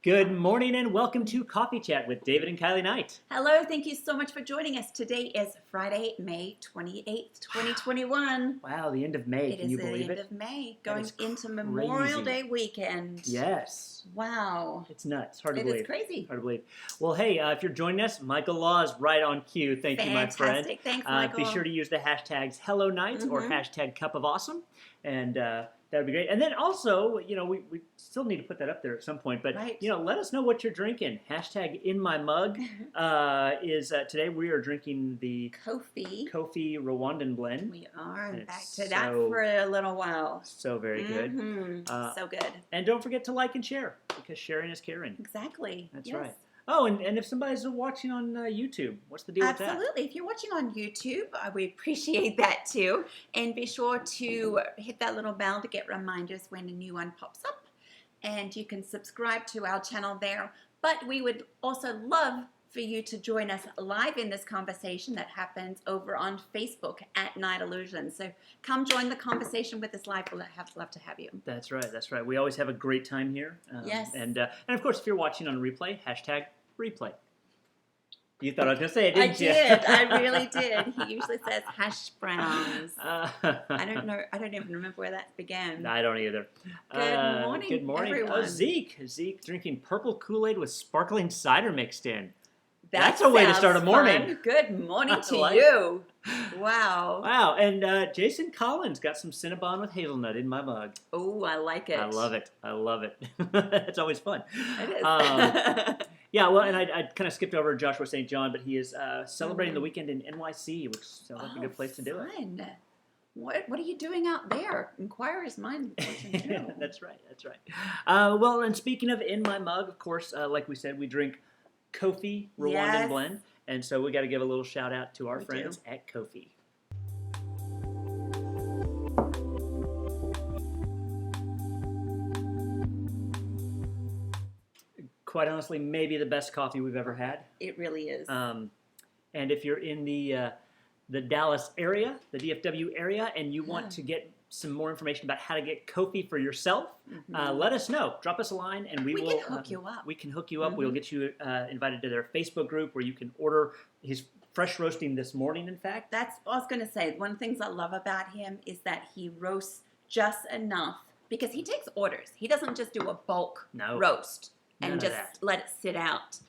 Good morning and welcome to Coffee Chat with David and Kylie Knight. Hello, thank you so much for joining us. Today is Friday, May 28th, 2021. Wow, the end of May. It Can is you the believe end it? of May, That going is into crazy. Memorial Day weekend. Yes. Wow. It's nuts. Hard to It believe. is crazy. Hard to believe. Well, hey, if you're joining us, Michael Law is right on cue. Thank you, my friend. Fantastic. Thanks, Michael. Be sure to use the hashtags Hello Night or hashtag Cup of Awesome, and that would be great. And then also, we still need to put that up there at some point, but Right. let us know what you're drinking. Hashtag In My Mug is today we are drinking the Kofi. Rwandan blend. We are And back it's to that so- for a little while. So very good. So good. And don't forget to like and share, because sharing is caring. Exactly. That's Yes. right. Oh, and if somebody's watching on YouTube, what's the deal with that? Absolutely. If you're watching on YouTube, we appreciate that too. And be sure to hit that little bell to get reminders when a new one pops up. And you can subscribe to our channel there. But we would also love for you to join us live in this conversation that happens over on Facebook at Night Illusions. So come join the conversation with us live. We'll love to have you. That's right. That's right. We always have a great time here. Yes. And of course, if you're watching on replay, hashtag replay. You thought I was going to say it, didn't you? I did. I really did. He usually says hash browns. I don't know. I don't even remember where that began. I don't either. Good morning, Good morning. everyone. Oh, Zeke drinking purple Kool-Aid with sparkling cider mixed in. That That's a way to sounds start a morning. fun. Good morning I to like you. Wow. Wow. And Jason Collins got some Cinnabon with hazelnut in my mug. Oh, I like it. I love it. I love it. It's always fun. It is. Yeah, well, and I kind of skipped over Joshua St. John, but he is celebrating the weekend in NYC, which sounds like a good place to do it. Fun. What are you doing out there? Inquirer's mind. That's right. That's right. Well, and speaking of in my mug, of course, like we said, we drink Kofi Rwandan Yes. blend, and so we got to give a little shout out to our We friends do. at Kofi. Quite honestly, maybe the best coffee we've ever had. It really is. And if you're in the Dallas area, the DFW area, and you want to get some more information about how to get Kofi for yourself, let us know. Drop us a line, and we will can hook you up. We can hook you up. We'll get you invited to their Facebook group where you can order his fresh roasting this morning. In fact, That's what I was going to say. One of the things I love about him is that he roasts just enough because he takes orders. He doesn't just do a bulk roast None and of just that. let it sit out.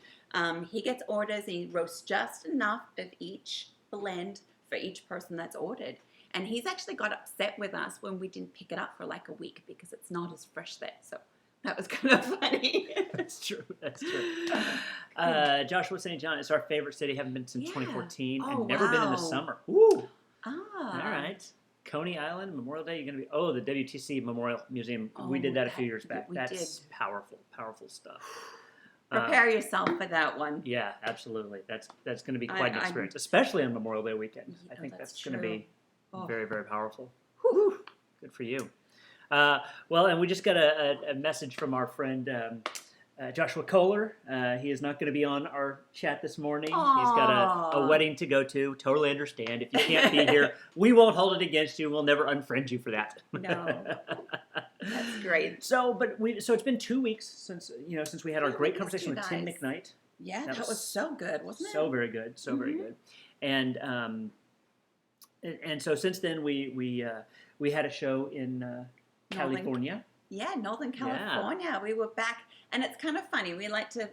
He gets orders and he roasts just enough of each blend for each person that's ordered. And he's actually got upset with us when we didn't pick it up for like a week because it's not as fresh there. So that was kind of funny. That's true. That's true. Joshua St. John is our favorite city. Haven't been since Yeah. 2014 Oh, and never been in the wow. summer. Woo! Ah. All right. Coney Island, Memorial Day, you're going to be, the WTC Memorial Museum. We did that a few years back. we That's did. powerful stuff. Prepare yourself for that one. Yeah, absolutely. That's going to be quite an I- experience, especially on Memorial Day weekend. I Yeah, think that's that's going to be Oh. very, very powerful. Whew. Good for you. Well, and we just got a message from our friend Joshua Kohler. He is not going to be on our chat this morning. He's got a Aw. wedding to go to. Totally understand. If you can't be here, we won't hold it against you. We'll never unfriend you for that. No. That's great. So it's been 2 weeks since we had our Yeah, great we missed conversation you with Tim guys. McKnight. Yeah, That that was was so good, wasn't it? So very good, very good. And so since then we had a show in California. Yeah, Northern Yeah. California. We were back, and it's kind of funny. We like to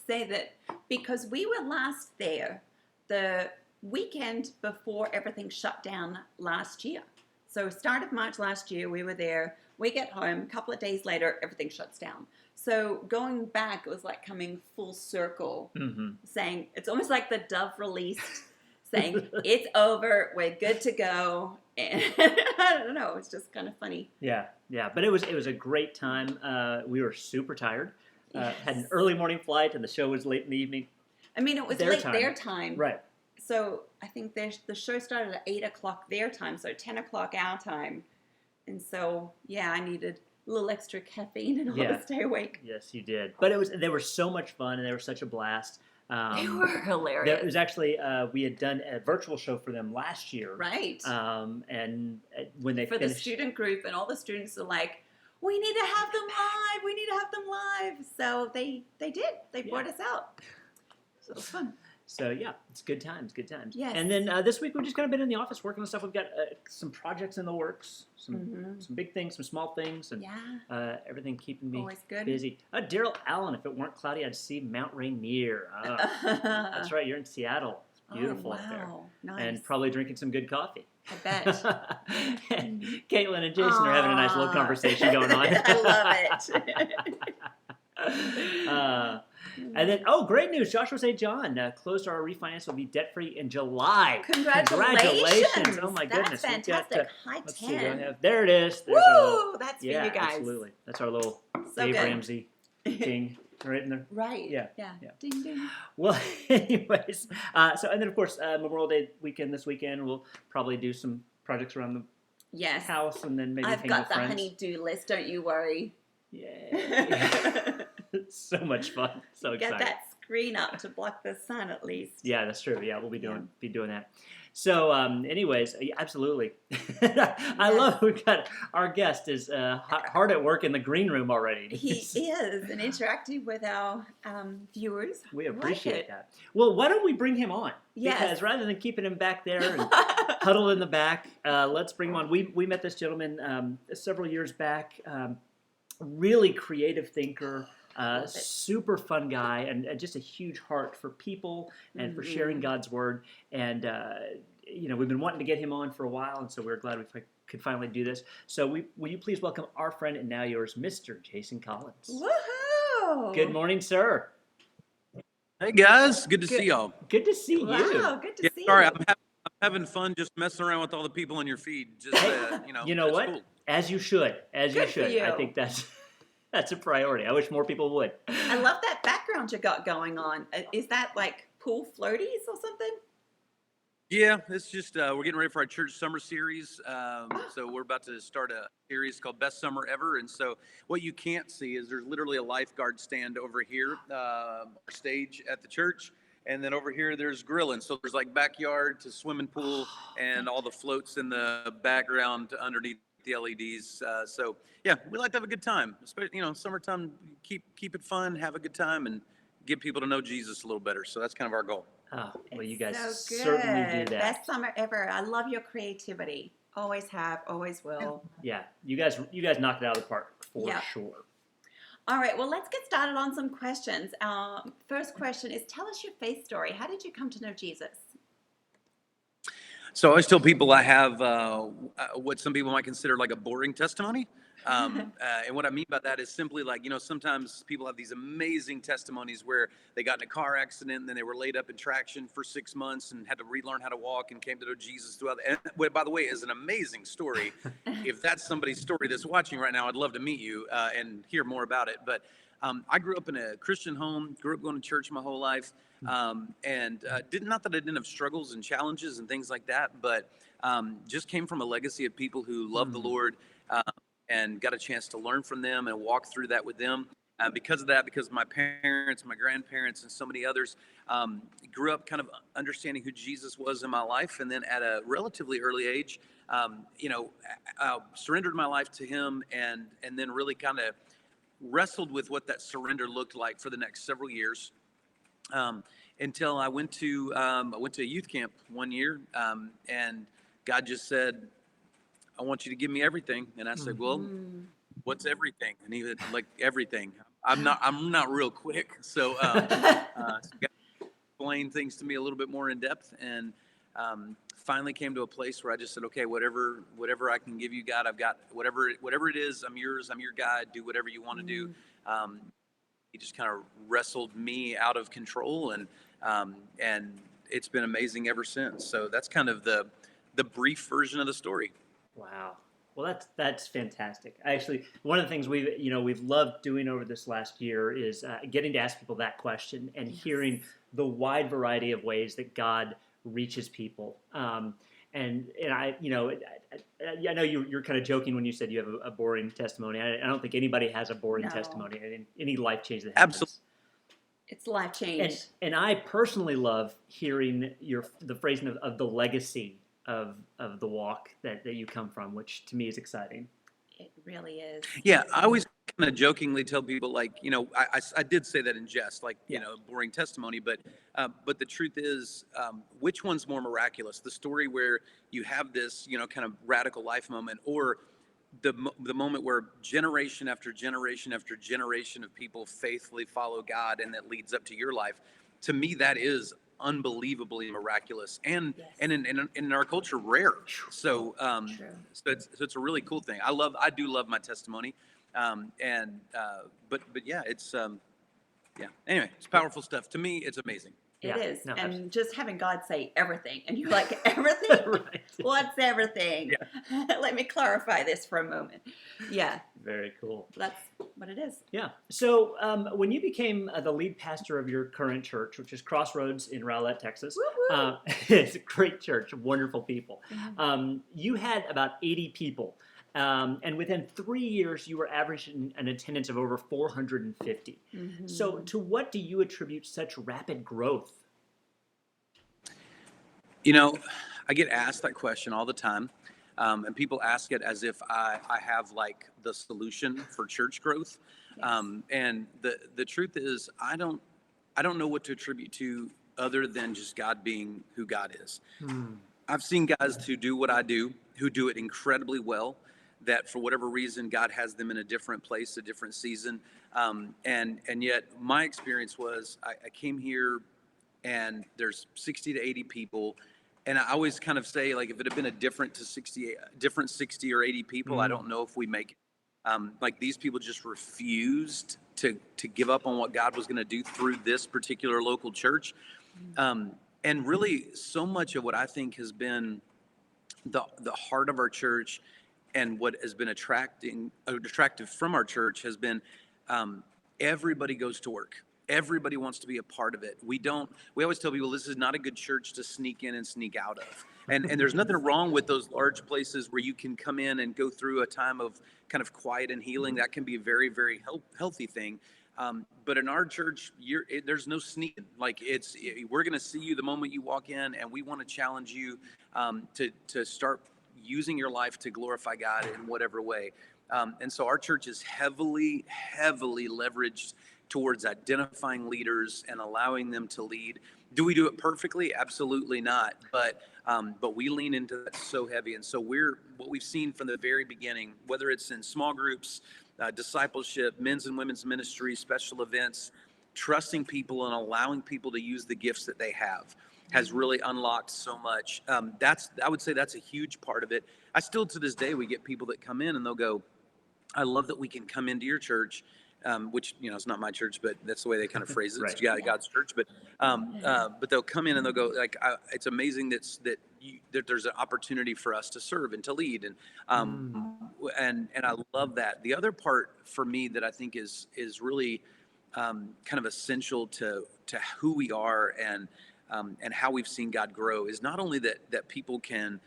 say that because we were last there the weekend before everything shut down last year. So start of March last year, we were there. We get home, a couple of days later, everything shuts down. So going back, it was like coming full circle, saying, it's almost like the Dove released, saying, it's over, we're good to go. And I don't know, it's just kind of funny. Yeah, but it was a great time. We were super tired. Had an Yes. early morning flight, and the show was late in the evening. I mean, it was Their late time. their time. Right. So I think the show started at 8 o'clock their time, so 10 o'clock our time. And so, yeah, I needed a little extra caffeine in order Yeah. to stay awake. Yes, you did. But they were so much fun, and they were such a blast. They were hilarious. It was actually we had done a virtual show for them last year, Right. And when they For finished, the student group, and all the students are like, we need to have them live. We need to have them live. So they did. They brought us out. So it was fun. So yeah, it's good times. Yes. And then this week we've just kind of been in the office working on stuff. We've got some projects in the works, some big things, some small things, and everything keeping me always good. busy. Daryl Allen, if it weren't cloudy, I'd see Mount Rainier. That's right, you're in Seattle. It's beautiful up there. Nice. And probably drinking some good coffee. I bet. And Caitlin and Jason are having a nice little conversation going on. I love it. And then, great news. Joshua St. John closed our refinance. Will be debt-free in July. Congratulations. Oh, my goodness. That's fantastic. High 10. Let's see, do I have, there it is. There's Woo! That's for you guys. Absolutely. That's our little So Dave good. Ramsey ding right in there. Right. Yeah. Ding, ding. Well, anyways. And then, of course, Memorial Day weekend this weekend. We'll probably do some projects around the house and then maybe I've hang got with the friends. honey-do list. Don't you worry. Yeah. So much fun. So Get excited. that screen up to block the sun at least. Yeah, that's true. Yeah, we'll be doing that. So, anyways, absolutely. I love we've got our guest is hard at work in the green room already. He is and interacting with our viewers. We appreciate that. Well, why don't we bring him on? Yes. Because rather than keeping him back there and huddled in the back, let's bring him on. We met this gentleman several years back. Really creative thinker. Super fun guy and just a huge heart for people and for sharing God's word. And, we've been wanting to get him on for a while, and so we're glad we could finally do this. So will you please welcome our friend and now yours, Mr. Jason Collins. Woohoo! Good morning, sir. Hey, guys. Good to see y'all. Good to see you. Wow, good to see you. Sorry, I'm having fun just messing around with all the people on your feed. Just, You know what? Cool. As you should. Good for you. I think that's a priority. I wish more people would. I love that background you got going on. Is that like pool floaties or something? Yeah, it's just we're getting ready for our church summer series. So we're about to start a series called Best Summer Ever. And so what you can't see is there's literally a lifeguard stand over here, our stage at the church. And then over here, there's grilling. So there's like backyard to swimming pool and all the floats in the background underneath the LEDs. So yeah, we like to have a good time. Especially, summertime, keep it fun, have a good time, and get people to know Jesus a little better. So that's kind of our goal. Oh, well, you guys So certainly do good. that. Best summer ever. I love your creativity. Always have, always will. Yeah, you guys knocked it out of the park for sure. All right, well, let's get started on some questions. First question is, tell us your faith story. How did you come to know Jesus? So I always tell people I have what some people might consider like a boring testimony. And what I mean by that is simply like, sometimes people have these amazing testimonies where they got in a car accident and then they were laid up in traction for 6 months and had to relearn how to walk and came to know Jesus throughout. And by the way, is an amazing story. If that's somebody's story that's watching right now, I'd love to meet you and hear more about it. But I grew up in a Christian home, grew up going to church my whole life. And not that I didn't have struggles and challenges and things like that, but just came from a legacy of people who love the Lord and got a chance to learn from them and walk through that with them. Because of that, because my parents, my grandparents, and so many others grew up kind of understanding who Jesus was in my life. And then at a relatively early age, surrendered my life to him and then really kind of wrestled with what that surrender looked like for the next several years. Until I went to a youth camp one year, and God just said, "I want you to give me everything." And I said, "Well, what's everything?" And he said, "Like everything." I'm not real quick, so God explained things to me a little bit more in depth, and finally came to a place where I just said, "Okay, whatever I can give you, God, I've got whatever it is. I'm yours. I'm your guide. Do whatever you want to do." He just kind of wrestled me out of control, and it's been amazing ever since. So that's kind of the brief version of the story. Wow. Well, that's fantastic. Actually, one of the things we've loved doing over this last year is getting to ask people that question and hearing the wide variety of ways that God reaches people. And I know you're kind of joking when you said you have a boring testimony. I don't think anybody has a boring testimony in any life change that happens. Absolutely. It's life change. And I personally love hearing the phrasing of the legacy of the walk that you come from, which to me is exciting. It really is. Yeah, I always kind of jokingly tell people, like, I did say that in jest, like, Yeah. boring testimony, but the truth is, which one's more miraculous? The story where you have this, kind of radical life moment, or the moment where generation after generation after generation of people faithfully follow God, and that leads up to your life. To me, that is unbelievably miraculous, and Yes. in our culture, rare. So True. it's a really cool thing. I do love my testimony, but yeah, it's yeah. Anyway, it's powerful stuff. To me, it's amazing. It Yeah. is. No, And just having God say everything. And you're like, everything? right. What's everything? Let me clarify this for a moment. Yeah, Very cool. that's what it is. Yeah. So when you became the lead pastor of your current church, which is Crossroads in Rowlett, Texas, Woo-woo. it's a great church, wonderful people. Mhm. You had about 80 people. And within 3 years, you were averaging an attendance of over 450. Mhm. So, to what do you attribute such rapid growth? I get asked that question all the time, and people ask it as if I have like the solution for church growth. Yes. And the truth is, I don't know what to attribute to other than just God being who God is. I've seen guys who do what I do, who do it incredibly well, that for whatever reason, God has them in a different place, a different season. And yet my experience was I came here and there's 60 to 80 people. And I always kind of say, like, if it had been a different 60 or 80 people, I don't know if we make it. Like, these people just refused to give up on what God was going to do through this particular local church. And really, so much of what I think has been the heart of our church, and what has been attractive from our church, has been, everybody goes to work. Everybody wants to be a part of it. We always tell people this is not a good church to sneak in and sneak out of. And there's nothing wrong with those large places where you can come in and go through a time of kind of quiet and healing. That can be a very, very healthy thing. But in our church, there's no sneaking. Like, we're going to see you the moment you walk in, and we want to challenge you to start using your life to glorify God in whatever way. And so our church is heavily, heavily leveraged towards identifying leaders and allowing them to lead. Do we do it perfectly? Absolutely not. But we lean into that so heavy. And so what we've seen from the very beginning, whether it's in small groups, discipleship, men's and women's ministry, special events, trusting people and allowing people to use the gifts that they have, has really unlocked so much. I would say that's a huge part of it. I still, to this day, we get people that come in and they'll go, I love that we can come into your church, which, it's not my church, but that's the way they kind of phrase it. Right. It's God's church. But they'll come in and they'll go, like, it's amazing that there's an opportunity for us to serve and to lead. And I love that. The other part for me that I think is really kind of essential to who we are and how we've seen God grow is not only that people can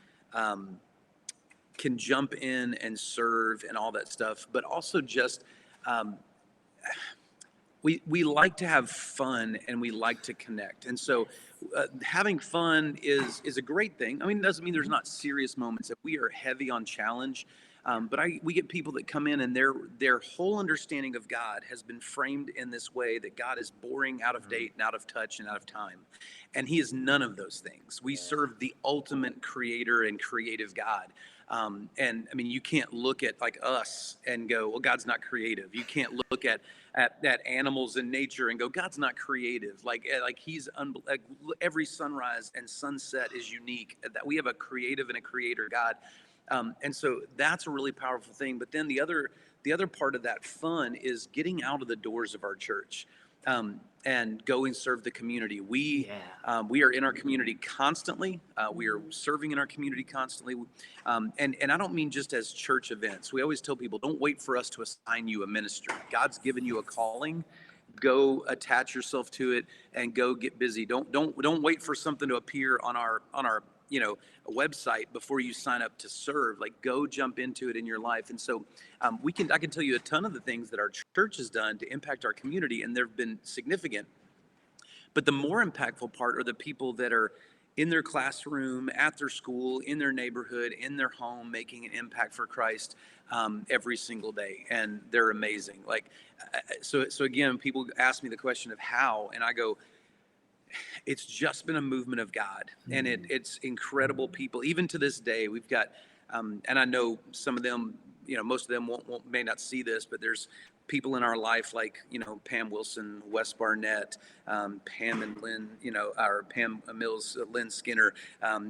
jump in and serve and all that stuff, but also just we like to have fun and we like to connect. And so having fun is a great thing. I mean, it doesn't mean there's not serious moments. If we are heavy on challenge, but we get people that come in and their whole understanding of God has been framed in this way that God is boring, out of date, and out of touch, and out of time. And he is none of those things. We serve the ultimate creator and creative God. And I mean, you can't look at like us and go, well, God's not creative. You can't look at animals and nature and go, God's not creative. Like he's like every sunrise and sunset is unique. That we have a creative and a creator God. And so that's a really powerful thing. But then the other part of that fun is getting out of the doors of our church. And go and serve the community. We are in our community constantly. We are serving in our community constantly. And I don't mean just as church events. We always tell people, don't wait for us to assign you a ministry. God's given you a calling. Go attach yourself to it and go get busy. Don't wait for something to appear on our a website before you sign up to serve. Like, go jump into it in your life. And so I can tell you a ton of the things that our church has done to impact our community, and they've been significant. But the more impactful part are the people that are in their classroom, at their school, in their neighborhood, in their home, making an impact for Christ every single day, and they're amazing. Like, so again, people ask me the question of how, and I go, it's just been a movement of God, and it's incredible people. Even to this day, we've got, and I know some of them, most of them may not see this, but there's people in our life like, Pam Wilson, Wes Barnett, Pam and Lynn, our Pam Mills, Lynn Skinner,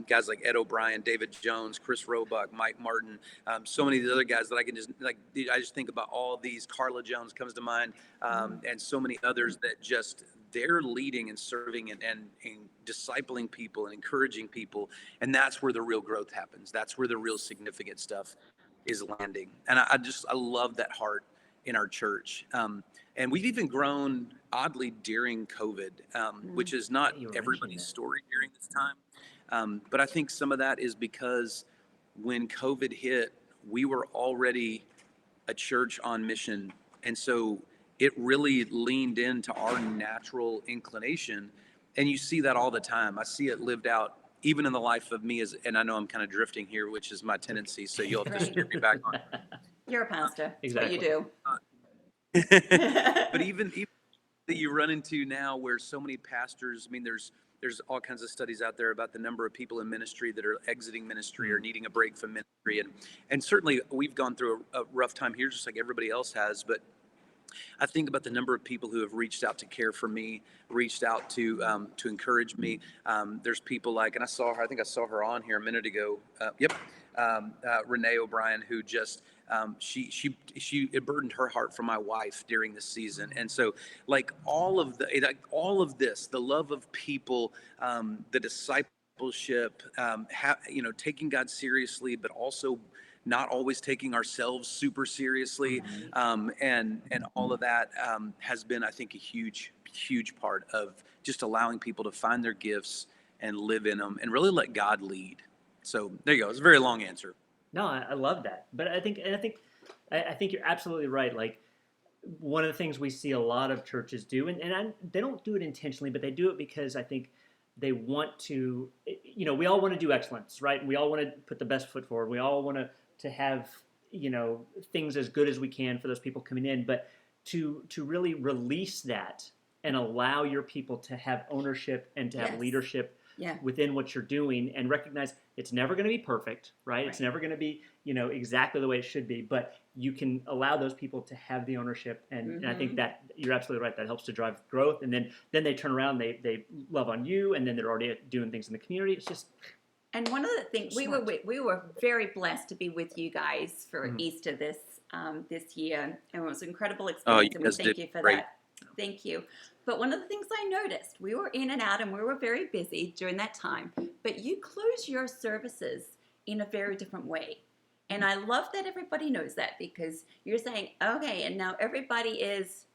guys like Ed O'Brien, David Jones, Chris Roebuck, Mike Martin, so many of the other guys that I can just, I just think about all of these. Carla Jones comes to mind, and so many others that just, they're leading and serving and discipling people and encouraging people. And that's where the real growth happens. That's where the real significant stuff is landing. And I love that heart in our church. And we've even grown oddly during COVID, which is not everybody's story during this time. But I think some of that is because when COVID hit, we were already a church on mission. And so it really leaned into our natural inclination. And you see that all the time. I see it lived out even in the life of me and I know I'm kind of drifting here, which is my tendency. So you'll have to steer me back on. You're a pastor. Exactly. That's what you do. But even that you run into now where so many pastors, I mean, there's all kinds of studies out there about the number of people in ministry that are exiting ministry or needing a break from ministry. And certainly we've gone through a rough time here, just like everybody else has. But I think about the number of people who have reached out to care for me, reached out to encourage me. There's people like, and I think I saw her on here a minute ago. Renee O'Brien, who just, it burdened her heart for my wife during this season. And so like all of this, the love of people, the discipleship, taking God seriously, but also not always taking ourselves super seriously, and all of that has been, I think, a huge part of just allowing people to find their gifts and live in them and really let God lead. So there you go. It's a very long answer. No, I love that. But I think you're absolutely right. Like, one of the things we see a lot of churches do, and they don't do it intentionally, but they do it because I think they want to, we all want to do excellence, right? We all want to put the best foot forward. We all want to have, things as good as we can for those people coming in. But to really release that and allow your people to have ownership and to have leadership within what you're doing, and recognize it's never going to be perfect, right? It's never going to be, exactly the way it should be, but you can allow those people to have the ownership. And I think that you're absolutely right. That helps to drive growth. And then they turn around, they love on you, and then they're already doing things in the community. It's just. And one of the things we were very blessed to be with you guys for Easter this year, and it was an incredible experience. And we thank you for that. Thank you. But one of the things I noticed, we were in and out, and we were very busy during that time. But you close your services in a very different way, and I love that everybody knows that, because you're saying, okay, and now everybody is,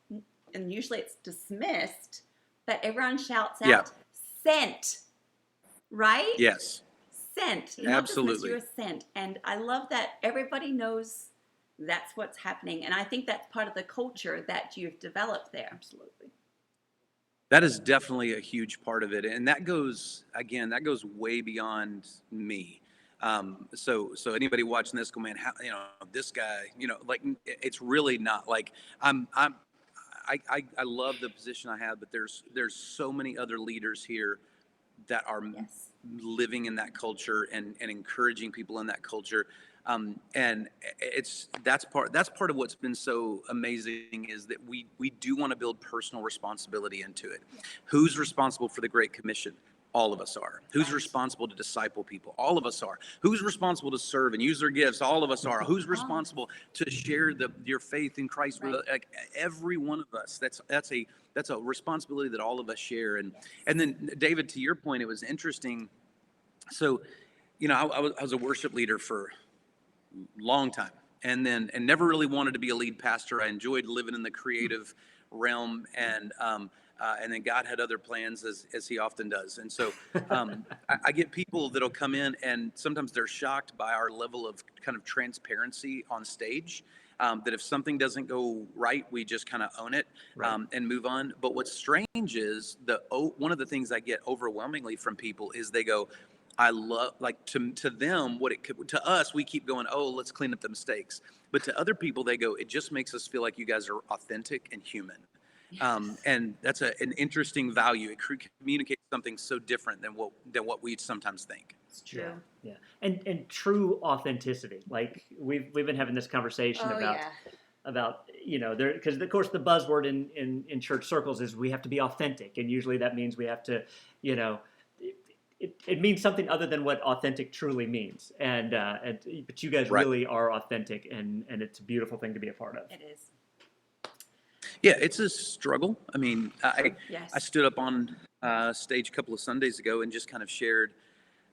and usually it's dismissed, but everyone shouts out, sent, right? Yes. Sent. Absolutely. You're sent. And I love that everybody knows that's what's happening. And I think that's part of the culture that you've developed there. Absolutely. That is definitely a huge part of it. And that goes way beyond me. So anybody watching this go, man, how, this guy, it's really not like I love the position I have, but there's so many other leaders here that are living in that culture and encouraging people in that culture. And that's part of what's been so amazing, is that we do want to build personal responsibility into it. Who's responsible for the Great Commission? All of us are. Who's responsible to disciple people? All of us are. Who's responsible to serve and use their gifts? All of us are. Who's responsible to share your faith in Christ with every one of us? That's a responsibility that all of us share. And then David, to your point, it was interesting. So, I was a worship leader for a long time, and never really wanted to be a lead pastor. I enjoyed living in the creative realm, and then God had other plans, as he often does. And so I get people that'll come in, and sometimes they're shocked by our level of kind of transparency on stage. that if something doesn't go right, we just kind of own it, Right. and move on. But what's strange is one of the things I get overwhelmingly from people is they go, I love, like, to them, what it could, to us, we keep going, oh, let's clean up the mistakes. But to other people, they go, it just makes us feel like you guys are authentic and human. And that's an interesting value. It communicates something so different than what we sometimes think. It's true. Yeah. And true authenticity. Like we've been having this conversation about there, because of course the buzzword in church circles is we have to be authentic, and usually that means we have to, it means something other than what authentic truly means. But you guys Right. really are authentic, and it's a beautiful thing to be a part of. It is. Yeah, it's a struggle. I mean, I Yes. stood up on stage a couple of Sundays ago and just kind of shared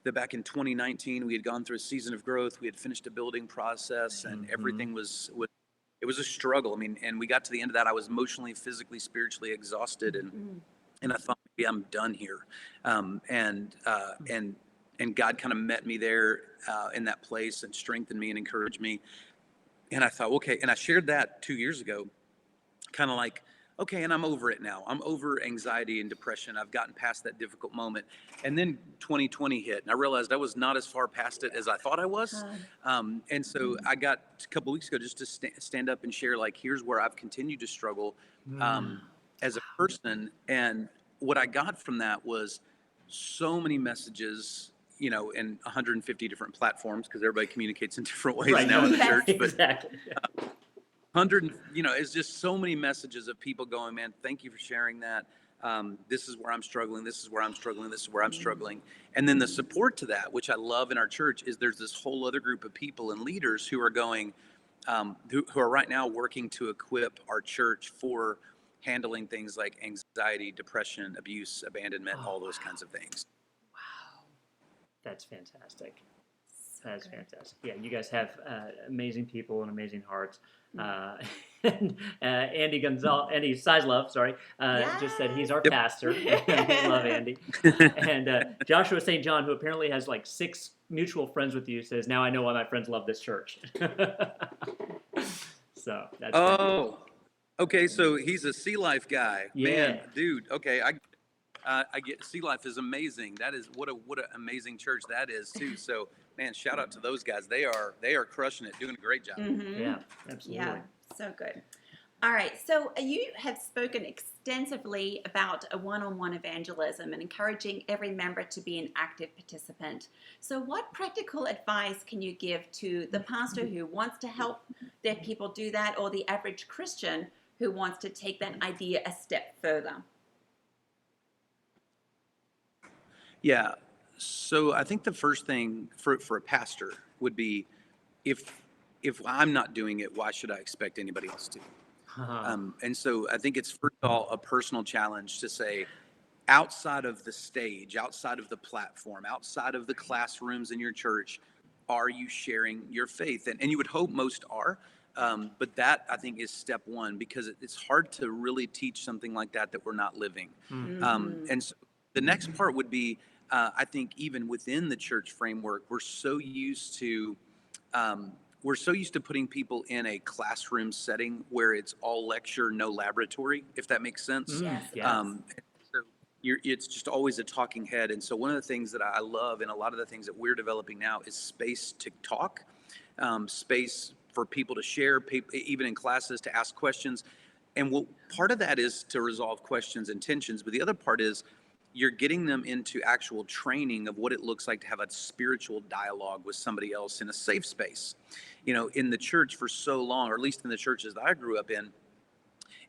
that back in 2019 we had gone through a season of growth. We had finished a building process, and everything was it was a struggle. I mean, and we got to the end of that. I was emotionally, physically, spiritually exhausted, and I thought maybe I'm done here. And God kind of met me there in that place and strengthened me and encouraged me. And I thought, okay. And I shared that 2 years ago, kind of like, okay, and I'm over it now. I'm over anxiety and depression. I've gotten past that difficult moment. And then 2020 hit, and I realized I was not as far past it as I thought I was. And so I got a couple weeks ago just to stand up and share, like, here's where I've continued to struggle as a person. And what I got from that was so many messages, in 150 different platforms, because everybody communicates in different ways now in the church. But Exactly. 100, it's just so many messages of people going, man, thank you for sharing that. This is where I'm struggling. This is where I'm struggling. This is where I'm struggling. And then the support to that, which I love in our church, is there's this whole other group of people and leaders who are going, who are right now working to equip our church for handling things like anxiety, depression, abuse, abandonment, all those kinds of things. Wow. That's fantastic. So That's good. fantastic. Yeah, you guys have amazing people and amazing hearts. And Andy Sizelove, sorry, just said he's our Yep. pastor. Love Andy. And Joshua St. John, who apparently has like 6 mutual friends with you, says, now I know why my friends love this church. So that's Oh, okay. So he's a Sea Life guy. Yeah. Man, dude. Okay, I get Sea Life is amazing. That is what an amazing church that is too. So man, shout out to those guys. They are crushing it, doing a great job. Yeah, absolutely. Yeah, so good. All right, so you have spoken extensively about a one-on-one evangelism and encouraging every member to be an active participant. So what practical advice can you give to the pastor who wants to help their people do that, or the average Christian who wants to take that idea a step further? Yeah. So I think the first thing for a pastor would be, if I'm not doing it, why should I expect anybody else to? And so I think it's first of all a personal challenge to say, outside of the stage, outside of the platform, outside of the classrooms in your church, are you sharing your faith? And you would hope most are. But that, I think, is step one, because it's hard to really teach something like that we're not living. And so the next part would be, I think even within the church framework, we're so used to putting people in a classroom setting where it's all lecture, no laboratory, if that makes sense. Yes. So it's just always a talking head. And so one of the things that I love, and a lot of the things that we're developing now, is space to talk, space for people to share, even in classes, to ask questions. And part of that is to resolve questions and tensions, but the other part is you're getting them into actual training of what it looks like to have a spiritual dialogue with somebody else in a safe space. In the church for so long, or at least in the churches that I grew up in,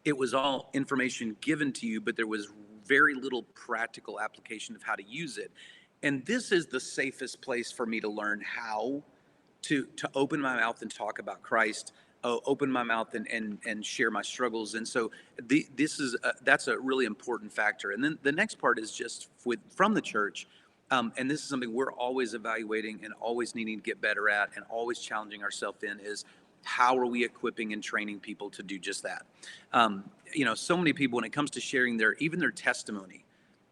it was all information given to you, but there was very little practical application of how to use it. And this is the safest place for me to learn how to open my mouth and talk about Christ, open my mouth and share my struggles. And so that's a really important factor. And then the next part is just from the church. And this is something we're always evaluating and always needing to get better at and always challenging ourselves in, is how are we equipping and training people to do just that? So many people, when it comes to sharing their testimony,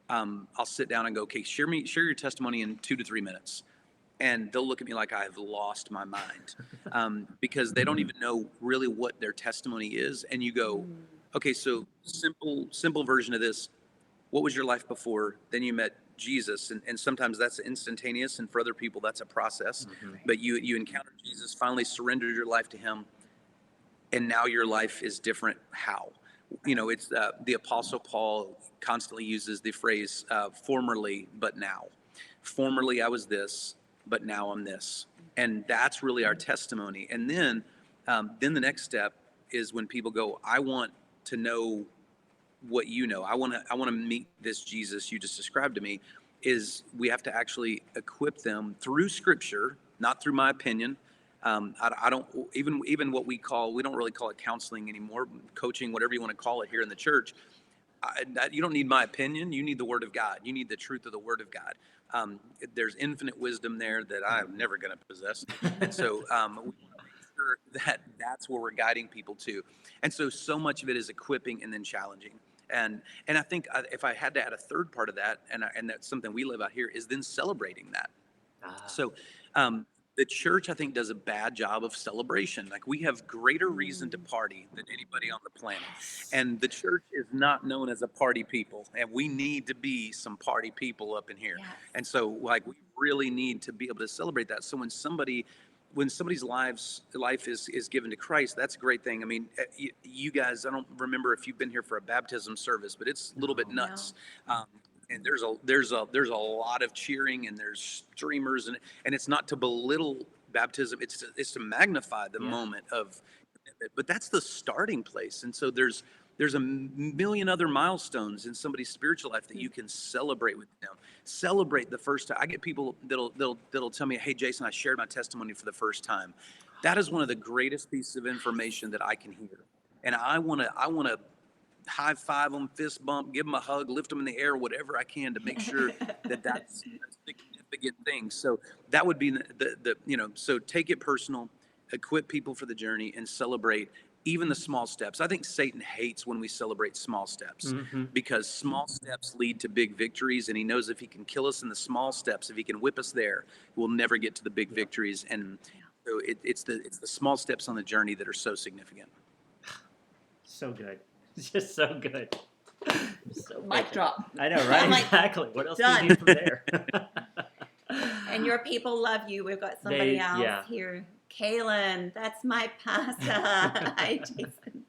I'll sit down and go, okay, share your testimony in 2 to 3 minutes. and they'll look at me like I've lost my mind, because they don't even know really what their testimony is. And you go, okay, so simple version of this. What was your life before? Then you met Jesus, and sometimes that's instantaneous, and for other people that's a process. But you encountered Jesus, finally surrendered your life to him, and now your life is different. How? It's the Apostle Paul constantly uses the phrase, formerly but now. Formerly I was this, but now I'm this. And that's really our testimony. And then the next step is when people go, I want to know what you know. I want to meet this Jesus you just described to me. Is we have to actually equip them through Scripture, not through my opinion. I don't even what we don't really call it counseling anymore, coaching, whatever you want to call it here in the church. You don't need my opinion. You need the Word of God. You need the truth of the Word of God. There's infinite wisdom there that I'm never going to possess. And so we want to make sure that that's where we're guiding people to. And so much of it is equipping and then challenging. And I think if I had to add a third part of that, and that's something we live out here, is then celebrating that. So the church, I think, does a bad job of celebration. Like, we have greater reason to party than anybody on the planet. And the church is not known as a party people. And we need to be some party people up in here. Yes. And so, like, we really need to be able to celebrate that. So when somebody's life is given to Christ, that's a great thing. I mean, you guys, I don't remember if you've been here for a baptism service, but it's a little bit nuts. And there's a lot of cheering, and there's streamers, and it's not to belittle baptism. It's to magnify the moment of, but that's the starting place. And so there's a million other milestones in somebody's spiritual life that you can celebrate with them. Celebrate the first time. I get people that'll tell me, "Hey, Jason, I shared my testimony for the first time." That is one of the greatest pieces of information that I can hear, and I want to high five them, fist bump, give them a hug, lift them in the air, whatever I can to make sure that's a significant thing. So that would be so take it personal, equip people for the journey, and celebrate even the small steps. I think Satan hates when we celebrate small steps, because small steps lead to big victories, and he knows if he can kill us in the small steps, if he can whip us there, we'll never get to the big victories. And so it's the small steps on the journey that are so significant. So good. It's just so good. So Mic good. drop. I know, right? I'm like, Exactly. What else done. do you do from there? And your people love you. We've got somebody else here. Kaylin, that's my pastor. Hi, Jason.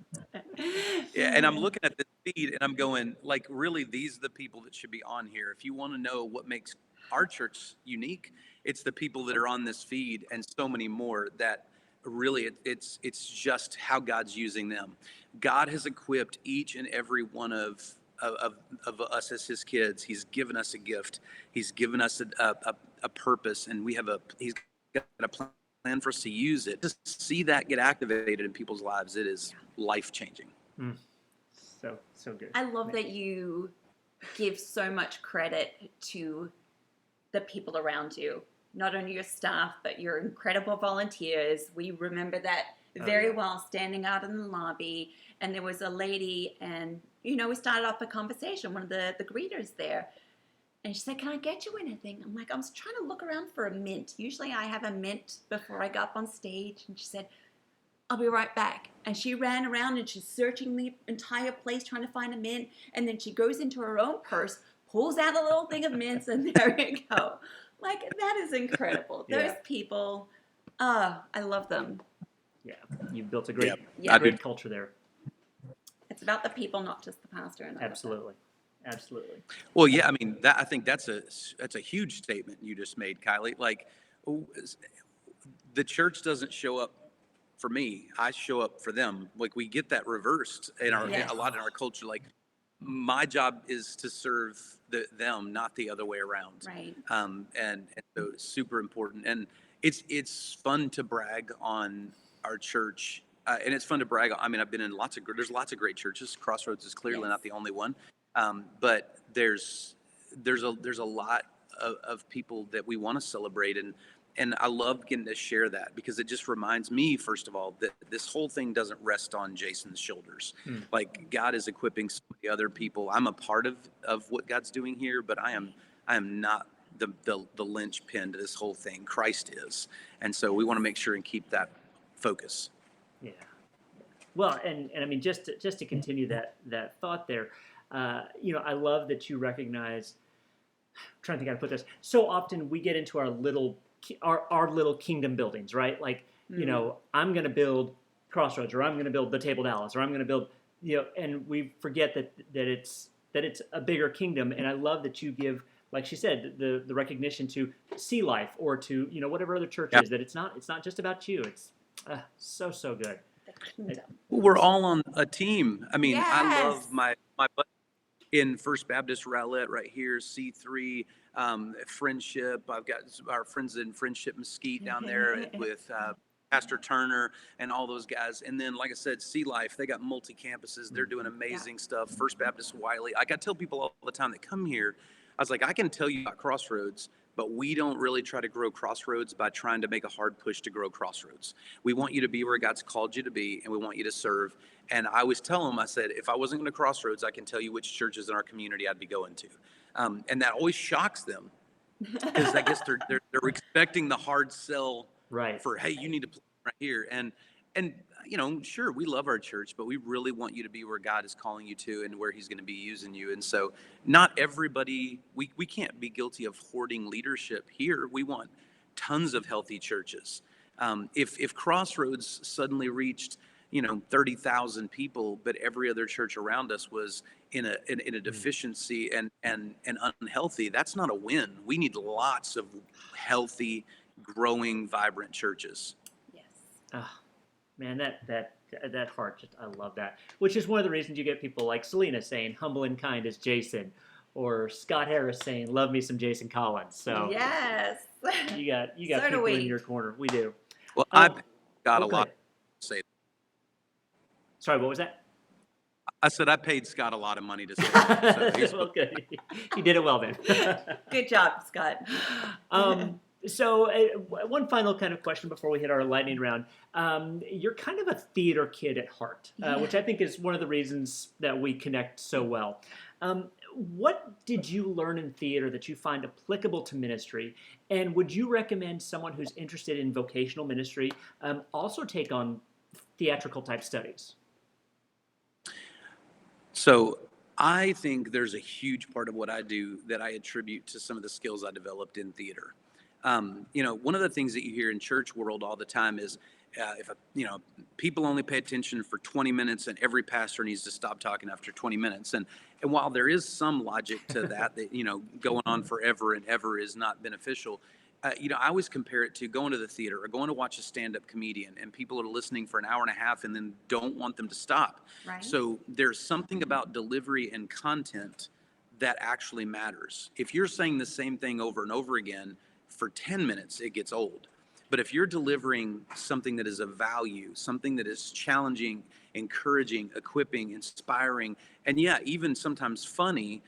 Yeah, and I'm looking at this feed and I'm going, like, really, these are the people that should be on here. If you want to know what makes our church unique, it's the people that are on this feed, and so many more that really it's just how God's using them. God has equipped each and every one of us as his kids. He's given us a gift. He's given us a purpose, and he's got a plan for us to use it. To see that get activated in people's lives, it is life-changing. So good. I love that you give so much credit to the people around you, not only your staff, but your incredible volunteers. We remember that very well, standing out in the lobby, and there was a lady, and we started off a conversation, one of the greeters there, and she said, "Can I get you anything?" I'm like, I was trying to look around for a mint. Usually I have a mint before I go up on stage. And she said, "I'll be right back." And she ran around and she's searching the entire place trying to find a mint. And then she goes into her own purse, pulls out a little thing of mints, and there you go. Like, that is incredible. Those people, I love them. Yeah, you've built a great, great culture there. It's about the people, not just the pastor. And Absolutely. Well, yeah, I mean, I think that's a huge statement you just made, Kylie. Like, the church doesn't show up for me; I show up for them. Like, we get that reversed in a lot in our culture. Like, my job is to serve them, not the other way around. Right. And so it's super important, and it's fun to brag on our church, and it's fun to brag on. I mean, I've been in there's lots of great churches. Crossroads is clearly not the only one, but there's a lot of people that we want to celebrate, and I love getting to share that, because it just reminds me, first of all, that this whole thing doesn't rest on Jason's shoulders. Like, God is equipping so many other people. I'm a part of what God's doing here, but I am not the linchpin to this whole thing. Christ is. And so we want to make sure and keep that focus. Yeah. Well, and I mean, just to continue that thought there, I love that you recognize. I'm trying to think how to put this. So often we get into our little kingdom buildings, right? Like, I'm going to build Crossroads, or I'm going to build the Table Dallas, or I'm going to build, and we forget that it's a bigger kingdom. And I love that you give, like she said, the recognition to Sea Life, or to whatever other church is, that it's not just about you. It's so good. The kingdom. We're all on a team. I mean, I Yes. love my buddy in First Baptist Rowlett right here, C3, Friendship. I've got our friends in Friendship Mesquite down there with Pastor Turner and all those guys. And then, like I said, Sea Life, they got multi-campuses. They're doing amazing stuff. First Baptist Wiley. Like I tell people all the time that come here, I was like, I can tell you about Crossroads, but we don't really try to grow Crossroads by trying to make a hard push to grow Crossroads. We want you to be where God's called you to be, and we want you to serve. And I always tell them, I said, if I wasn't going to Crossroads, I can tell you which churches in our community I'd be going to. And that always shocks them, because I guess they're expecting the hard sell Right. for, hey, you need to play right here. And sure, we love our church, but we really want you to be where God is calling you to and where he's going to be using you. And so not everybody, we can't be guilty of hoarding leadership here. We want tons of healthy churches. If Crossroads suddenly reached 30,000 people, but every other church around us was in a deficiency and unhealthy, that's not a win. We need lots of healthy, growing, vibrant churches. Yes. Oh, man, that heart, I love that. Which is one of the reasons you get people like Selena saying, humble and kind as Jason, or Scott Harris saying, love me some Jason Collins. So Yes. you got So do people we. in your corner. We do. Well, I've got a okay. lot to say. Sorry, what was that? I said I paid Scott a lot of money to say that. So he's Well, good. He did it well then. Good job, Scott. So one final kind of question before we hit our lightning round. You're kind of a theater kid at heart, which I think is one of the reasons that we connect so well. What did you learn in theater that you find applicable to ministry? And would you recommend someone who's interested in vocational ministry also take on theatrical type studies? So I think there's a huge part of what I do that I attribute to some of the skills I developed in theater. One of the things that you hear in church world all the time is people only pay attention for 20 minutes, and every pastor needs to stop talking after 20 minutes. And while there is some logic to that, going on forever and ever is not beneficial. I always compare it to going to the theater or going to watch a stand-up comedian, and people are listening for an hour and a half and then don't want them to stop. Right. So there's something about delivery and content that actually matters. If you're saying the same thing over and over again for 10 minutes, it gets old. But if you're delivering something that is of value, something that is challenging, encouraging, equipping, inspiring, and even sometimes funny,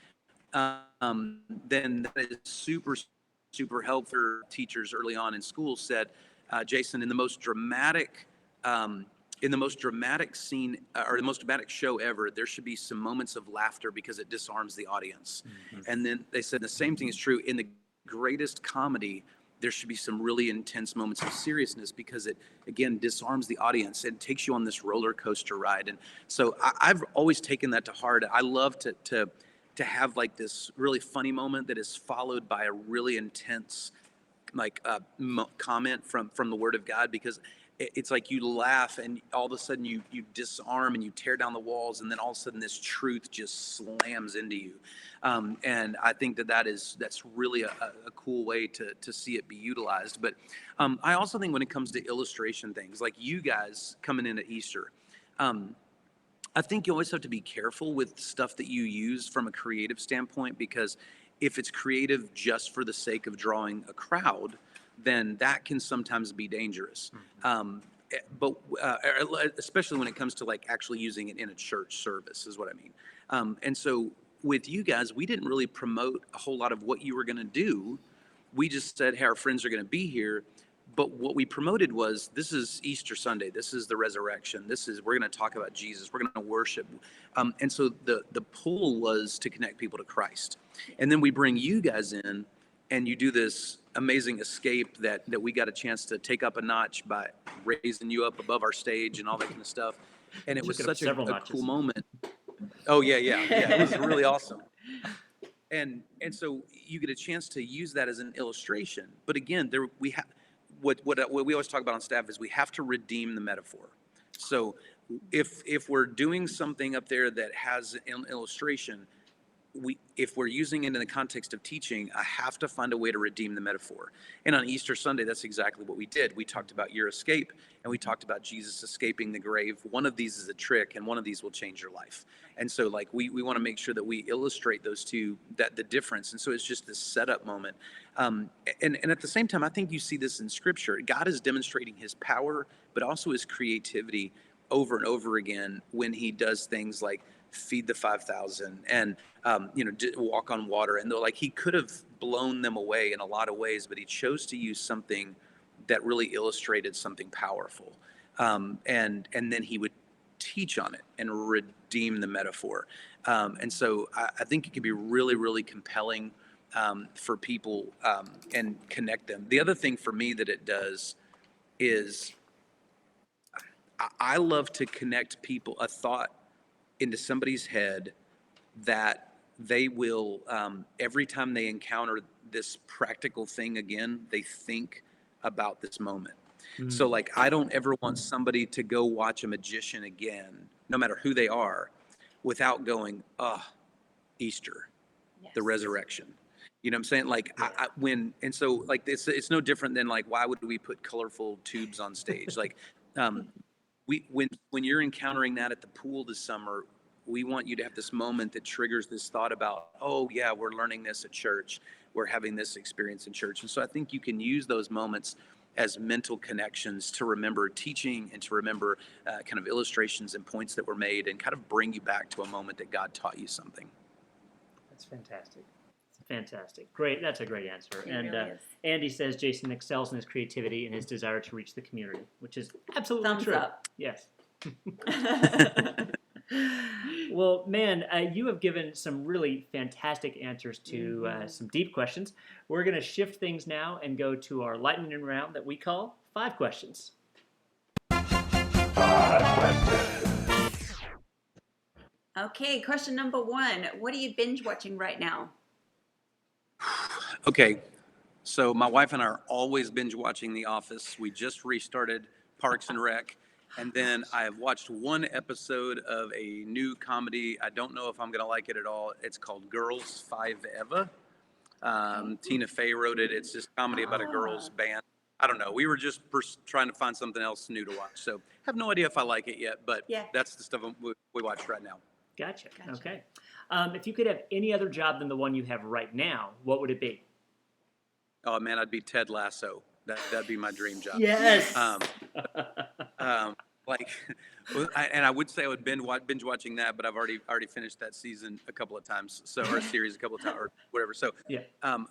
then that is super helpful. Teachers early on in school said, Jason, in the most dramatic scene or the most dramatic show ever, there should be some moments of laughter because it disarms the audience. Mm-hmm. And then they said the same thing is true in the greatest comedy. There should be some really intense moments of seriousness because it, again, disarms the audience and takes you on this roller coaster ride. And so I've always taken that to heart. I love to have like this really funny moment that is followed by a really intense comment from the Word of God, because it's like you laugh and all of a sudden you disarm and you tear down the walls, and then all of a sudden this truth just slams into you. And I think that's really a cool way to see it be utilized. But I also think when it comes to illustration things, like you guys coming in at Easter, I think you always have to be careful with stuff that you use from a creative standpoint, because if it's creative just for the sake of drawing a crowd, then that can sometimes be dangerous. But especially when it comes to like actually using it in a church service is what I mean. And so with you guys, we didn't really promote a whole lot of what you were going to do. We just said, hey, our friends are going to be here. But what we promoted was, this is Easter Sunday. This is the resurrection. We're going to talk about Jesus. We're going to worship. And so the pull was to connect people to Christ. And then we bring you guys in, and you do this amazing escape that we got a chance to take up a notch by raising you up above our stage and all that kind of stuff. And it was Took it up such several a notches. cool moment. Oh yeah, it was really awesome. And so you get a chance to use that as an illustration. But again, there we have what we always talk about on staff is we have to redeem the metaphor. So if we're doing something up there that has an illustration, if we're using it in the context of teaching, I have to find a way to redeem the metaphor. And on Easter Sunday, that's exactly what we did. We talked about your escape, and we talked about Jesus escaping the grave. One of these is a trick, and one of these will change your life. And so, like, we want to make sure that we illustrate those two, that the difference. And so it's just this setup moment. And at the same time, I think you see this in Scripture. God is demonstrating His power, but also His creativity over and over again when He does things like feed the 5,000 and walk on water. And like, He could have blown them away in a lot of ways, but He chose to use something that really illustrated something powerful. And then He would teach on it and redeem the metaphor. And so I think it can be really, really compelling for people and connect them. The other thing for me that it does is I love to connect people, a thought into somebody's head that they will, every time they encounter this practical thing again, they think about this moment. Mm. So like, I don't ever want somebody to go watch a magician again, no matter who they are, without going, Easter, yes, the resurrection. You know what I'm saying? Like, yeah. So like, it's no different than like, why would we put colorful tubes on stage? Like, when you're encountering that at the pool this summer, we want you to have this moment that triggers this thought about, oh yeah, we're learning this at church. We're having this experience in church. And so I think you can use those moments as mental connections to remember teaching and to remember kind of illustrations and points that were made and kind of bring you back to a moment that God taught you something. That's fantastic. Fantastic. Great. That's a great answer. It and really is. Andy says Jason excels in his creativity and his desire to reach the community, which is absolutely Thumbs true. up. Yes. Well, man, you have given some really fantastic answers to some deep questions. We're going to shift things now and go to our lightning round that we call 5 questions. 5 questions. Okay, question number 1. What are you binge watching right now? Okay, so my wife and I are always binge watching The Office. We just restarted Parks and Rec. And then I have watched one episode of a new comedy. I don't know if I'm going to like it at all. It's called Girls Five Eva. Tina Fey wrote it. It's just comedy about a girls band. I don't know. We were just trying to find something else new to watch. So have no idea if I like it yet, but yeah, that's the stuff we watch right now. Gotcha. Okay. If you could have any other job than the one you have right now, what would it be? Oh, man, I'd be Ted Lasso. That'd be my dream job. Yes. And I would say I would binge watching that, but I've already finished that season a couple of times, or a series a couple of times, or whatever. So, yeah.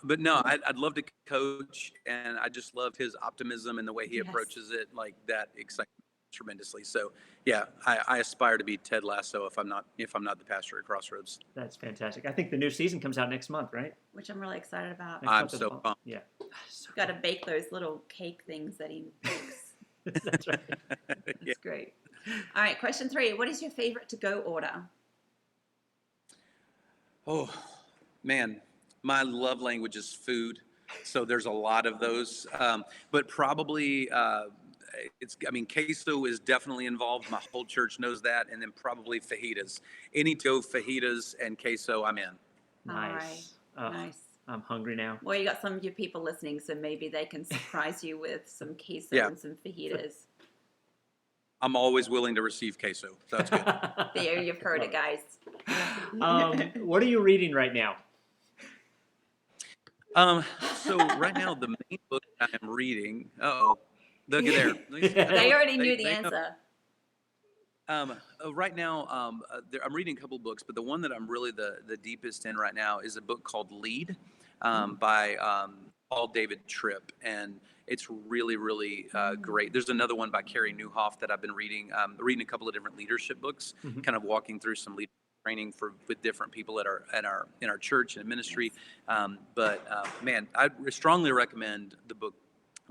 But no, I'd love to coach, and I just love his optimism and the way he approaches it. Like, that excites me tremendously. So, yeah, I aspire to be Ted Lasso if I'm not the pastor at Crossroads. That's fantastic. I think the new season comes out next month, right? Which I'm really excited about. I'm so pumped. Yeah. Got to bake those little cake things that he makes. That's right. That's great. All right, question 3. What is your favorite to-go order? Oh, man, my love language is food. So there's a lot of those, but probably queso is definitely involved. My whole church knows that, and then probably fajitas. Any to fajitas and queso, I'm in. Nice. All right. Nice. I'm hungry now. Well, you got some of your people listening, so maybe they can surprise you with some queso and some fajitas. I'm always willing to receive queso. That's good. There, you've heard it, guys. What are you reading right now? So right now, the main book I am reading. Look at there. They already knew the answer. Right now, I'm reading a couple of books, but the one that I'm really the deepest in right now is a book called Lead by Paul David Tripp, and it's really, really great. There's another one by Carey Nieuwhof that I've been reading. Reading a couple of different leadership books, kind of walking through some leadership training with different people at our church and ministry. Man, I strongly recommend the book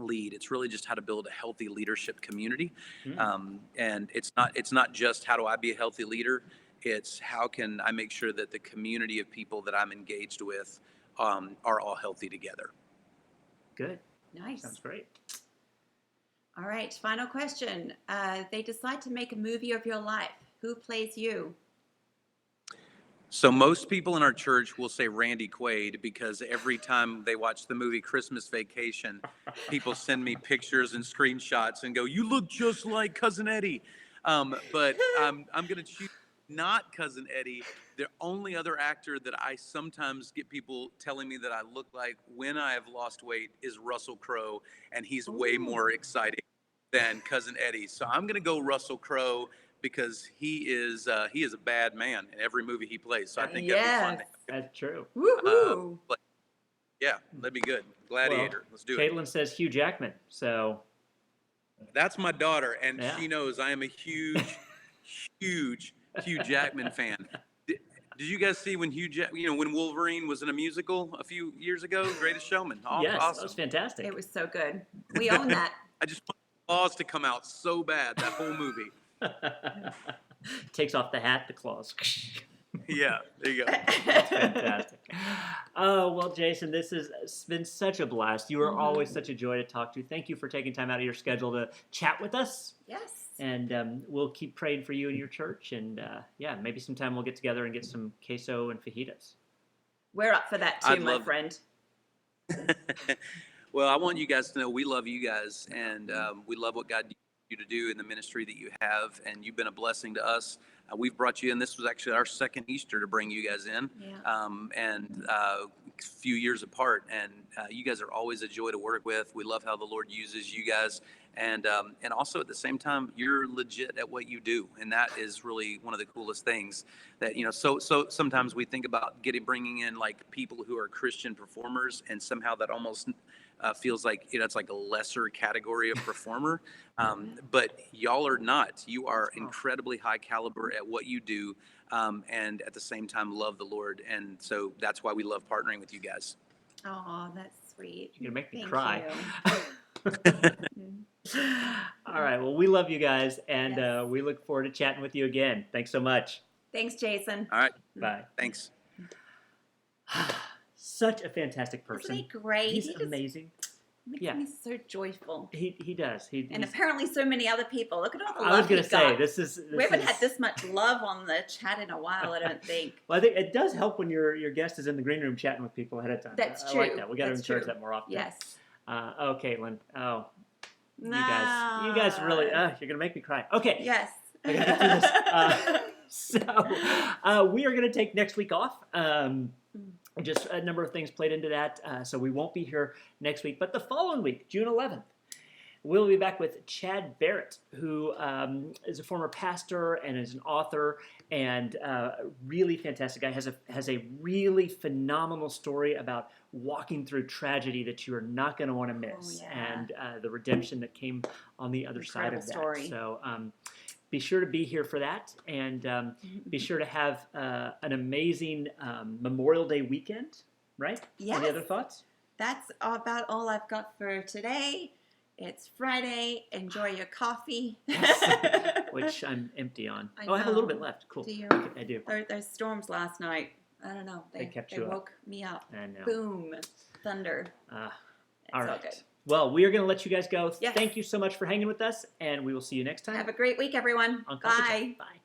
Lead. It's really just how to build a healthy leadership community. And it's not just how do I be a healthy leader. It's how can I make sure that the community of people that I'm engaged with are all healthy together. Good. Nice. Sounds great. All right, final question. They decide to make a movie of your life. Who plays you? So most people in our church will say Randy Quaid because every time they watch the movie Christmas Vacation, people send me pictures and screenshots and go, "You look just like Cousin Eddie." But I'm going to choose not Cousin Eddie. The only other actor that I sometimes get people telling me that I look like when I have lost weight is Russell Crowe, and he's way more exciting than Cousin Eddie. So I'm going to go Russell Crowe because he is a bad man in every movie he plays. So I think that'd be fun. That's true. Woohoo! Yeah, that'd be good. Gladiator. Let's do it. Caitlin says Hugh Jackman. So That's my daughter, and Yeah. she knows I am a huge, huge Hugh Jackman fan. Did you guys see when when Wolverine was in a musical a few years ago? Greatest Showman. yes, that Awesome. was fantastic. It was so good. We own that. I just want the claws to come out so bad, that whole movie. Takes off the hat, the claws. Yeah, there you go. Fantastic. Oh, well, Jason, this has been such a blast. You are Mhm. always such a joy to talk to. Thank you for taking time out of your schedule to chat with us. Yes. And we'll keep praying for you and your church. And maybe sometime we'll get together and get some queso and fajitas. We're up for that too, I'd my love- friend. Well, I want you guys to know we love you guys, and we love what God you to do in the ministry that you have, and you've been a blessing to us. We've brought you in. This was actually our second Easter to bring you guys in, Yeah. and a few years apart. And you guys are always a joy to work with. We love how the Lord uses you guys, and also at the same time, you're legit at what you do, and that is really one of the coolest things. That so sometimes we think about bringing in like people who are Christian performers, and somehow that almost feels like it's like a lesser category of performer. But y'all are not. You are incredibly high caliber at what you do, and at the same time love the Lord. And so that's why we love partnering with you guys. Oh, that's sweet. You're going to make me Thank cry. you. All right. Well, we love you guys, and Yes. we look forward to chatting with you again. Thanks so much. Thanks, Jason. All right. Bye. Thanks. Such a fantastic Isn't person. he great? He's He just amazing. makes Yeah. me so joyful. He does. And He's- apparently so many other people. Look at all the I was love going he to say got. this We haven't is- had this much love on the chat in a while, I don't think. Well, I think it does help when your guest is in the green room chatting with people ahead of time. That's I like true. that. We got to That's encourage true. that more often. Yes. Oh, Caitlin. Oh, you No. guys really. You're gonna make me cry. Okay. Yes. I gotta get through this. So we are gonna take next week off. Just a number of things played into that, so we won't be here next week. But the following week, June 11th, we'll be back with Chad Barrett, who is a former pastor and is an author, and really fantastic guy. Has a really phenomenal story about walking through tragedy that you are not going to want to miss, yeah. and the redemption that came on the other side of that. Incredible story. So be sure to be here for that, and be sure to have an amazing Memorial Day weekend, right? Yes. Any other thoughts? That's about all I've got for today. It's Friday. Enjoy your coffee. Which I'm empty on. I I have a little know. bit left. Cool. Do you? Okay, I do. Those storms last night, I don't know. They kept you up. woke me up. I know. Boom. Thunder. It's All all right. good. Well, we are going to let you guys go. Yes. Thank you so much for hanging with us, and we will see you next time. Have a great week, everyone. on Coffee Talk. Bye. Bye.